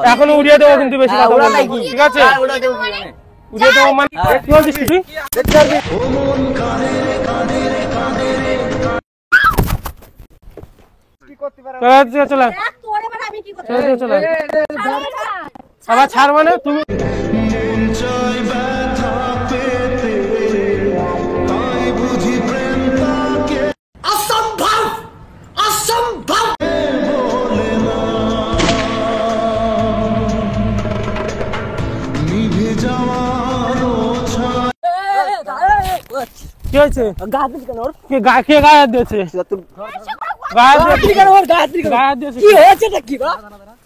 এখনো উড়িয়ে দেবো কিন্তু বেশি কথা বলবি ঠিক আছে উড়িয়ে দেবো মানে কি বলছিস তুই চলে আবার ছাড় মানে তুমি কি হয়েছে কে গায়ে দিয়েছে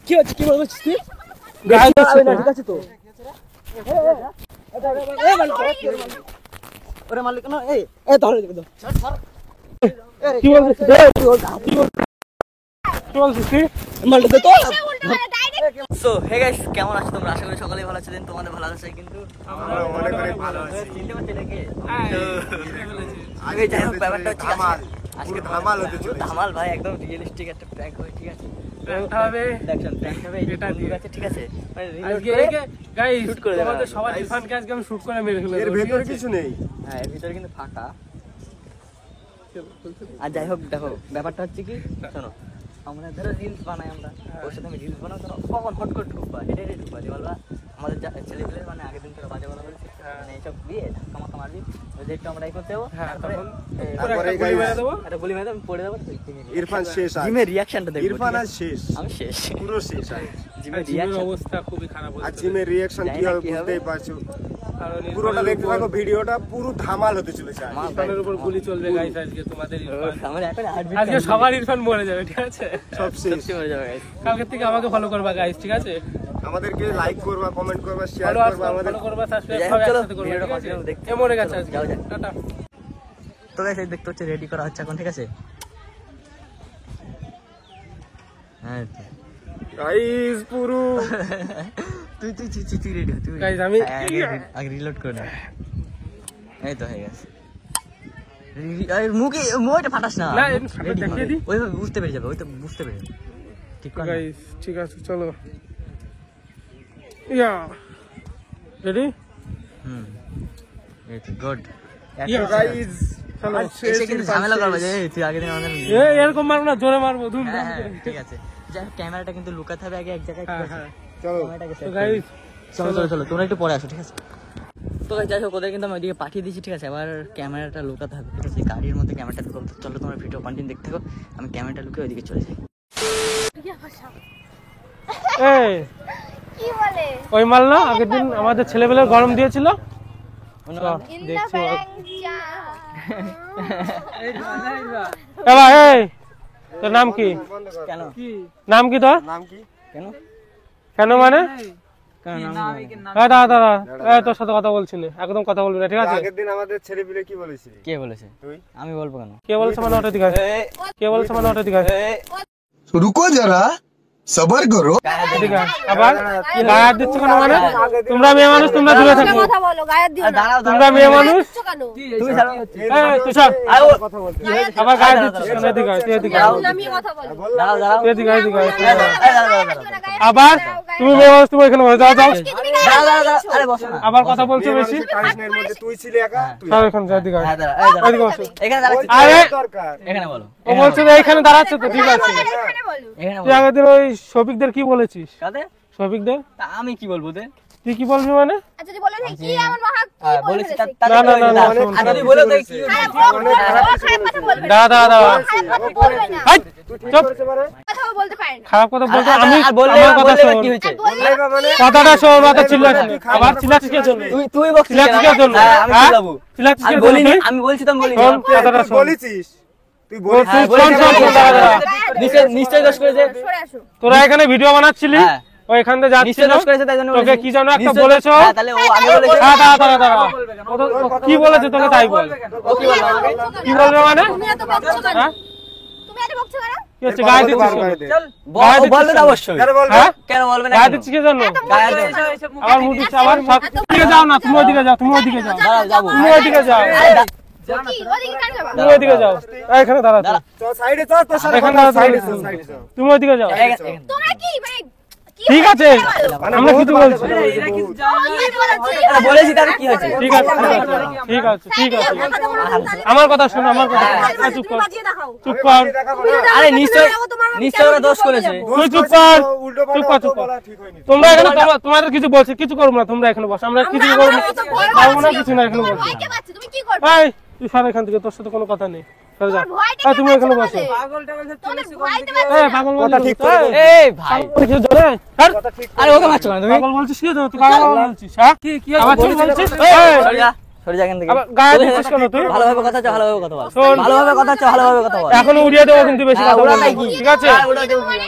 কি হয়েছে কি বলছিস তুই ঠিক আছে তো ওরে মালিক না এই ধরে কি বলছিস তুই মালটা তো সো হে গাইস কেমন আছো তোমরা আশা করি সকলেই ভালো আছেন তোমাদের ভালো আছে কিন্তু আমরা অনেক অনেক ভালো আছি চিনতে পারছি নাকি আগে যাই হোক ব্যাপারটা হচ্ছে আজকে ধামাল হতে চলেছে ধামাল ভাই একদম রিয়েলিস্টিক একটা প্র্যাঙ্ক হবে ঠিক আছে প্র্যাঙ্ক হবে দেখেন প্র্যাঙ্ক হবে এটা ঠিক আছে ঠিক আছে আজকে গাইস শুট করে আমাদের সবার ইরফানকে আজকে আমি শুট করে মেরে ফেলবো এর ভিতরে কিছু নেই হ্যাঁ এর ভিতরে কিন্তু ফাঁকা আর যাই হোক দেখো ব্যাপারটা হচ্ছে কি শোনো আমরা ধরো রিলস বানাই আমরা ওর সাথে আমি রিলস বানাবো ধরো কখন হট করে ঢুকবা হেঁটে ঢুকবা যে বলবা আমাদের ছেলেগুলো মানে আগের দিন থেকে বাজে বলা বলছে মানে এইসব দিয়ে ধাক্কা মাক্কা মারবি ওই যেটা আমরা এই করতে যাবো তারপরে একটা গুলি মেরে আমি পড়ে যাবো ইরফান শেষ জিমের রিয়াকশনটা দেখো ইরফান আজ শেষ আমি শেষ পুরো শেষ জিমের রিয়াকশন অবস্থা খুবই খারাপ হচ্ছে আর জিমের রিয়াকশন কি হবে বুঝতেই পারছো পুরোটা দেখতে থাকো ভিডিওটা পুরো ধামাল হতে চলেছে ইরফানের উপর গুলি চলবে গাইস আজকে তোমাদের ইরফান আমার এখন আজকে সবার ইরফান মরে যাবে ঠিক আছে সব শেষ হয়ে যাবে গাইস কালকে থেকে আমাকে ফলো করবা গাইস ঠিক আছে আমাদেরকে লাইক করবা কমেন্ট করবা শেয়ার করবা আমাদের ফলো করবা সাবস্ক্রাইব সব একসাথে করবা ভিডিওটা কন্টিনিউ দেখতে মরে গেছে আজকে যাও যাও টাটা তো গাইস দেখতে হচ্ছে রেডি করা হচ্ছে এখন ঠিক আছে হ্যাঁ গাইস পুরো তুই রেডি তুই গাইস আমি আগে রিলোড করে নাও এই তো হয়ে গেছে আরে মুখে মোটা ফাটাস না দেখিয়ে দি ওই বুঝতে পেরে যাবে ওই তো বুঝতে পেরে যাবে ঠিক আছে গাইস ঠিক আছে চলো ইয়া রেডি এই তো গুড ইয়া গাইস চলো এসে কিন্তু ঝামেলা করবে যে তুই আগে দিন আমাদের এরকম মারবো না জোরে মারবো ধুম ঠিক আছে যাই ক্যামেরাটা কিন্তু লুকাতে হবে আগে এক জায়গায় ঠিক আছে চলো তো গাইস চলো তোমরা একটু পরে আসো ঠিক আছে তো যাই হোক ওদের কিন্তু আমি ওইদিকে পাঠিয়ে দিয়েছি ঠিক আছে এবার ক্যামেরাটা লুকাতে হবে ঠিক আছে গাড়ির মধ্যে ক্যামেরাটা লুকাবো চলো তোমরা ভিডিও কন্টিনিউ দেখতে থাকো আমি ক্যামেরাটা লুকিয়ে ওইদিকে চলে যাই এই কি বলে ওই মাল না আগের দিন আমাদের ছেলেবেলার গরম দিয়েছিল দেখছি এই তোর নাম কি কেন নাম কি তোর নাম কি কেন মানে দাদা তোর সাথে কথা বলছি না একদম কথা বলবি না ঠিক আছে আগের দিন আমাদের ছেলেপিলে কি বলেছিলি কে বলেছে তুই আমি বলবো কেন কে বলেছে মানে ওটা ঠিক আছে কে বলেছে মানে ওটা ঠিক আছে রুকো যারা সবার করো ঠিক আছে আবার গায়ে দিচ্ছ কেন মানে তোমরা মেয়ে মানুষ তোমরা দূরে থাকো কথা বলো গায়ে দিও না তোমরা মেয়ে মানুষ তুমি ছাড়ো তুই সব আবার গায়ে দিচ্ছিস কেন এদিকে এদিকে আমি কথা বলবো দাঁড়াও এদিকে আবার তুমি মেয়ে মানুষ তুমি এখানে বসে যাও আরে বসো না আবার কথা বলছো বেশি কারিশনের মধ্যে তুই ছিলে একা সব এখানে এদিকে এদিকে বসো এখানে দাঁড়াচ্ছি আরে এখানে বলো ও বলছে যে এখানে দাঁড়াচ্ছে তো ঠিক আছে তুই আগের দিন ওই শফিকদের কি বলেছিস কাদের শফিকদের আমি কি বলবো তে তুই কি বলবি মানে আচ্ছা যদি বলেন কি এমন মহা কি বলেছি না যদি বলে তাই কি দাদা চুপ কথা বলতে পারেন খারাপ কথা বলতে আমি আর বললে আমার কথা শোন কি হয়েছে কথাটা শোন মাথা চিল্লাচ্ছিস আবার চিল্লাচ্ছিস কে জন্য তুই বলছিস চিল্লাচ্ছিস কে জন্য আমি বলবো চিল্লাচ্ছিস কে আমি জন্য বলিনি আমি বলছি তো বলিনি শোন কথাটা শোন বলেছিস তুই নিশ্চয় দোষ করেছে সরে আসো তোরা এখানে ভিডিও বানাচ্ছিলি ও এখান থেকে যাচ্ছিল নিশ্চয় দোষ করেছে তাই জন্য তোকে কি জানো একটা বলেছো তাহলে ও আগে বলেছে দাঁড়া কি বলেছে তোকে তাই বল ও কি বলবে আমাকে কি বলবে মানে তুমি এত বকছো কেন হ্যাঁ তুমি এত বকছো কেন কি হচ্ছে গায়ে দিচ্ছিস চল বলবে না অবশ্যই হ্যাঁ কেন বলবে না গায়ে দিচ্ছিস কি জন্য গায়ে দে আবার মুখ দিচ্ছে আবার সব দিকে যাও না তুমি ওইদিকে যাও দাঁড়াও যাবো তুমি ওইদিকে যাও কি ওদিকে কেন যাবা তুমি ওইদিকে যাও এখানে দাঁড়াও তো। চল সাইডে চল তোর সাথে এখানে কথা দাঁড়াও, সাইডে তুমি। চল সাইডে চল তুমি ওইদিকে যাও তোমরা কি মানে কি ঠিক আছে আমরা কিছু বলছি না। আরে বলেছি তাহলে কি হয়েছে? ঠিক আছে ঠিক আছে ঠিক আছে আমার কথা শোনো আমার কথা শোনো। চুপ কর চুপ কর আরে নিশ্চয় ওরা দোষ করেছে। তুই চুপ কর উল্টো চুপ পাল্টা কর চুপ কর বলা ঠিক হয়নি তোমরা এখানে তোমাদের কিছু বলছি কিছু করবো না তোমরা এখানে বসো আমরা কিছু করবো না পারবো না কিছু না এখানে বসো ভয়কে পাচ্ছি তুমি কি করবে এই তুই সর এখান থেকে তোর সাথে কোনো কথা নেই সরে যা এই তুমি এখানে বসো এই পাগল কথা বলছিস ঠিক করে বল। এই ভাই কিছু ধরে হ্যাঁ? কথা ঠিক আরে ওকে মারছো কেন তুমি? পাগল বলছিস কি তুই পাগল বলছিস হ্যাঁ কি আবার তুই বলছিস সরে যা সরে যা এখান থেকে। আবার গায়ে দিচ্ছিস কেন তুই ভালোভাবে কথা চাও, ভালোভাবে কথা বল। শোন। ভালোভাবে কথা চাও, ভালোভাবে কথা বল। এখনো উড়িয়ে দেবো কিন্তু বেশি হ্যাঁ, কথা ওরা বলবি নাই না, কি? ঠিক আছে হ্যাঁ, ওরা দেবো কি মানে?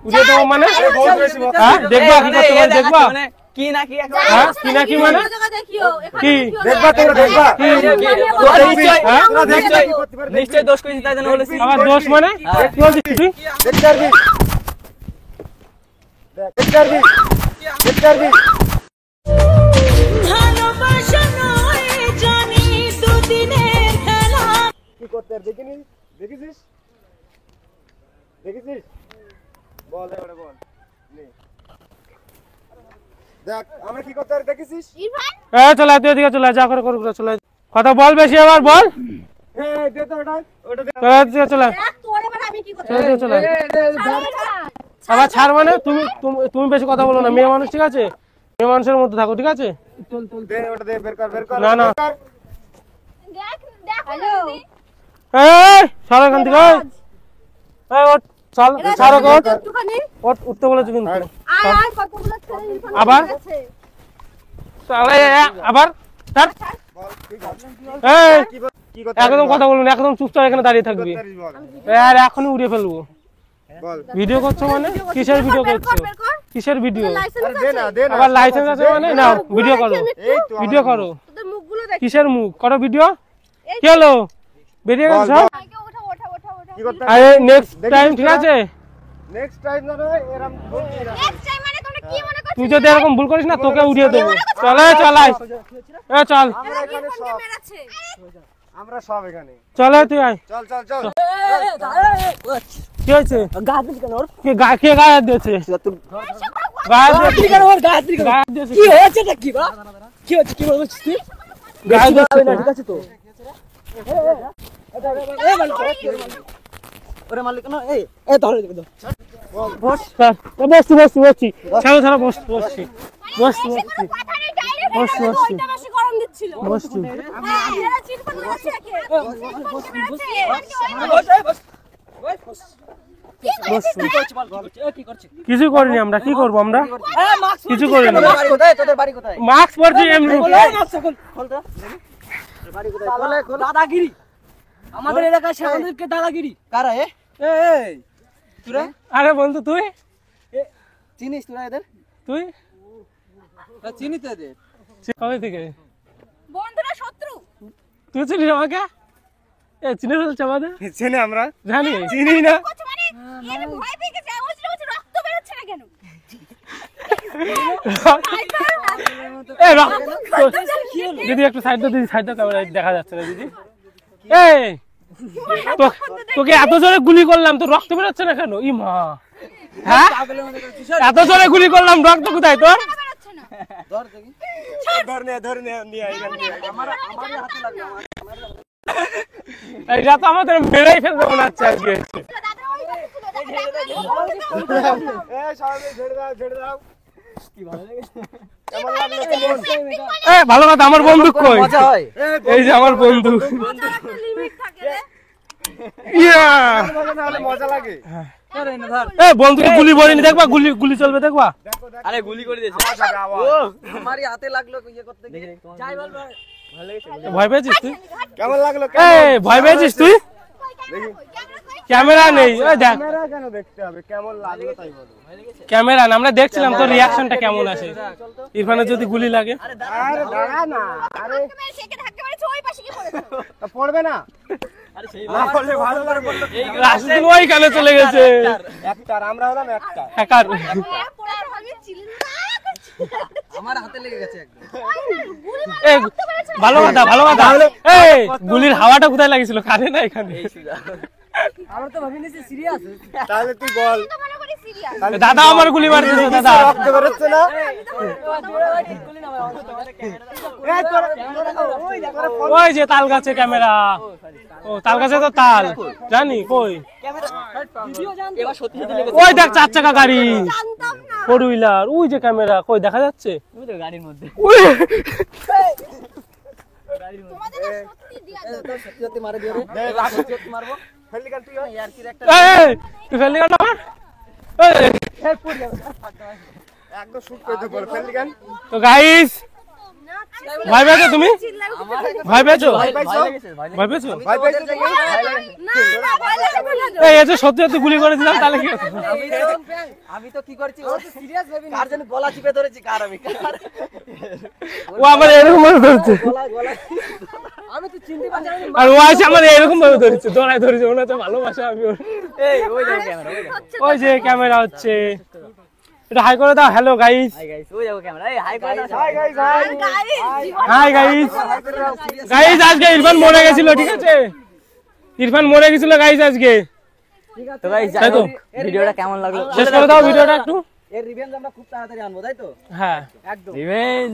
উড়িয়ে দেবো মানে বহুত বেশি কথা হ্যাঁ দেখবা কি করতে পারে এই দেখবা দেখাচ্ছে মানে কি না কি একটা- হ্যাঁ কি না কি মানে দেখিও কি দেখবা তোমরা দেখবা তোরা নিশ্চয়ই- হ্যাঁ? নিশ্চয়ই- নিশ্চয়ই দোষ করেছিস তাই জন্য বলেছি। আবার দোষ মানে কি বলছিস তুই দেখতে পারবি দেখতে পারবি দেখতে পারবি কি করতে আর দেখিনি দেখেছিস দেখেছিস বল এবারে বল নে দেখ আমরা কি করতে আর দেখেছিস ইরফান এই চলে আয়, তুই এদিকে চলে আয়, যা করে করুক চলে আয়। কথা বল বেশি আবার বল এই দে তো ওটা দে চলে আয়, এদিকে চলে আয়। দেখ তোরে মানে আমি কি করতে চলে আয়, চলে আয়। আবার ছাড় মানে তুমি তুমি বেশি কথা বলো না মেয়ে মানুষ ঠিক আছে মেয়ে মানুষের মধ্যে থাকো ঠিক আছে দে ওটা দে বের কর না, না। বের কর। দেখ দেখ হ্যালো এই সর এখান থেকে এই। এই ওঠ চল ছাড়ো ওঠ একটুখানি ওঠ উঠতে বলেছি কিন্তু আর কতগুলো ছেলে ইরফান আবার? আছে চল, এই, আবার ছাড়। বল ঠিক আছে এই কি করতে একদম কথা বলবি না একদম চুপচাপ এখানে দাঁড়িয়ে থাকবি বল আর এখনই উড়িয়ে ফেলবো বল ভিডিও করছো মানে কিসের ভিডিও করছো বের কর কিসের ভিডিও লাইসেন্স আরে দে না দে না আবার লাইসেন্স আছে মানে নাও ভিডিও করো এই তো ভিডিও করো তোদের মুখগুলো দেখ কিসের মুখ করো ভিডিও কি হলো বেরিয়ে গেল বল, সব আগে ওঠা ওঠা ওঠা ওঠা কি করতে আরে নেক্সট টাইম ঠিক আছে নেক্সট টাইম না এরকম বলবি না নেক্সট টাইম মানে তোমরা কি মনে করছো তুই যদি এরকম ভুল করিস না তোকে উড়িয়ে দেবো চলে চলাই এ চল আমরা এখানে ইরফানকে সব মেরেছে আমরা সব এখানে চলে তুই আয় চল চল চল কি হয়েছে গা হাত দিস কেন ওর? কে গায়ে হাত দিয়েছে গায়ে হাত দিয়েছে? কেন ওর গা হাত দিস কেন? গায়ে হাত দিয়েছে কি হয়েছে এটা কি বা? কি হচ্ছে কি বলছিস তুই? গায়ে হাত দিয়েছে না, ঠিক আছে তো? ওরে মারলি কেন? এই ধরো এদিকে ধর। স্যার, বসছি ছাড়ো ছাড়ো বসছি বসছি কথা নেই ডাইরেক্ট বসছি। ওইটা বেশি গরম দিচ্ছিল বসছি হ্যাঁ মেরেছে ইরফান মেরেছে একে কিছু করিনি আমরা কি করবো আমরা এই, মাস্ক কিছু পরছিস করিনি। কেন? বাড়ি কোথায়? তোদের বাড়ি কোথায়? মাস্ক পরছি এমনি এই, মাস্ক খোল। খোল তো। দাদাগিরি আমাদের এলাকায় আমাদেরকে দাদাগিরি কারা এ? তোরা আরে বন্ধু তুই চিনিস তোরা এদের? তুই চিনি তো এদের। কবে থেকে বন্ধুরা শত্রু তুই চিনিস আমাকে এ চিনে ফেলছে আমাদের চেনে আমরা জানি চিনি না কত মানে এর ভয় পেয়ে গেছে ওই রক্ত বের হচ্ছে না কেন এ দিদি একটু সাইড দাও দিদি সাইড দাও ক্যামেরা দেখা যাচ্ছে না দিদি এই তোকে এত জোরে গুলি করলাম তো রক্ত বেরোচ্ছে না কেন ই মা হ্যাঁ এত জোরে গুলি করলাম রক্ত কোথায় তোর বেরোচ্ছে না ধর নে নিয়ে আয় এখানে এটা তো আমাদের মেরেই ফেলতে মনে হচ্ছে আজকে দাদা ওই এই সবাই ছেড়ে দাও কেমন লাগলো এ ভালো কথা আমার বন্ধু কই মজা হয়। এই যে আমার বন্ধু লিমিট থাকে রে ইয়া মজা লাগে ধর এনে ধর। এ বন্ধুকে গুলি ভরিনি দেখবা গুলি চলবে দেখবা আরে গুলি করে দিয়েছে। আমারই হাতে লাগলো ইয়ে করতে গিয়ে। যাই বল ভাই। ভালো লেগেছে? ভয় পেয়েছিস তুই কেমন লাগলো এ ভয় পেয়েছিস তুই ক্যামেরা নেই ওই দেখ ক্যামেরা কেন দেখতে হবে কেমন লাগলো তাই বলো ক্যামেরা না আমরা দেখছিলাম তোর রিয়াকশনটা কেমন আসে ইরফানের যদি গুলি লাগে আরে দাঁড়া না আরে তুমি সেকে ধাক্কা মেরেছে ওই পাশে কি পড়েছে পড়বে না আরে সেই না পড়লে ভালো করে বললো রাস্তা ওই কানে চলে গেছে একটা আমরা হলাম একটা হ্যাকার পড়ে আমি চিল্লা আমার হাতে লেগে গেছে একদম। এই ভালো কথা এই গুলির হাওয়াটা কোথায় লাগিয়েছিল কানে না এখানে তাহলে তুই বল তো মনে করি সিরিয়াস দাদা আমার গুলি মার দিয়েছে দাদা রক্ত বেরোচ্ছে না এই ওই যে তাল গাছে ক্যামেরা ও তাল গাছে তো তাল জানি কই এবার সত্যি সত্যি লেগেছে। ওই দেখ 4 চাকা গাড়ি জানতাম না 4 হুইলার ওই যে ক্যামেরা কই দেখা যাচ্ছে তুমি তো গাড়ির মধ্যে। ওই তোমাদের না সত্যি দিয়া দাও সত্যি সত্যি মারে দিও রে। রাখ। সত্যি সত্যি মারবো। ফেললি কেন তুই ইয়ার কি একটা এই তুই ফেললি কেন আমার এই একদম শুট করে দে বল ফেললি কেন তো গাইস ভয় পেয়েছো তুমি ভয় পেয়েছো ভয় লেগেছে, ভয় ভয় পেয়েছো ভাই পাইছিস নাকি না না ভয় লাগে না এই এসে সত্যি সত্যি গুলি করে দিলাম তাহলে কি হতো? আমি তো কি করছি ও তো সিরিয়াস ভাবি কার জন্য গলা চিপে ধরেছি কার আমি কার ও আমার এরকম ভাবে ধরছে গলা আমি তো চিনতে পারছি না। আর ও আছে আমার এরকম ভাবে ধরছে দৌড়ায় ধরেছে ওনা তো ভালোবাসা আমি ওর। এই ওই দেখো ক্যামেরা ওই দেখো। ওই যে ক্যামেরা হচ্ছে এটা হাই করে দাও হ্যালো গাইস হাই গাইস ওই দেখো ক্যামেরা এই হাই করে দাও hi guys hi hi guys guys আজকে ইরফান মরে গেছিল ঠিক আছে ইরফান মরে গেছিল গাইস আজকে তো গাইস তাই তো? ভিডিওটা কেমন লাগলো শেষ করে দাও ভিডিওটা একটু এর রিভেঞ্জ আমরা খুব তাড়াতাড়ি আনবো তাই তো হ্যাঁ রিভেঞ্জ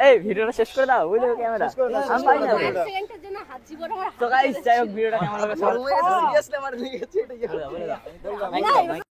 এই ভিডিওটা শেষ করে দাও ওই দেখো ক্যামেরা আমি পাই না সেকেন্ডের জন্য হাত জীবন আমার তো গাইস যাই হোক ভিডিওটা কেমন লাগলো সিরিয়াসলি আমার লেগেছে এটা বলে দাও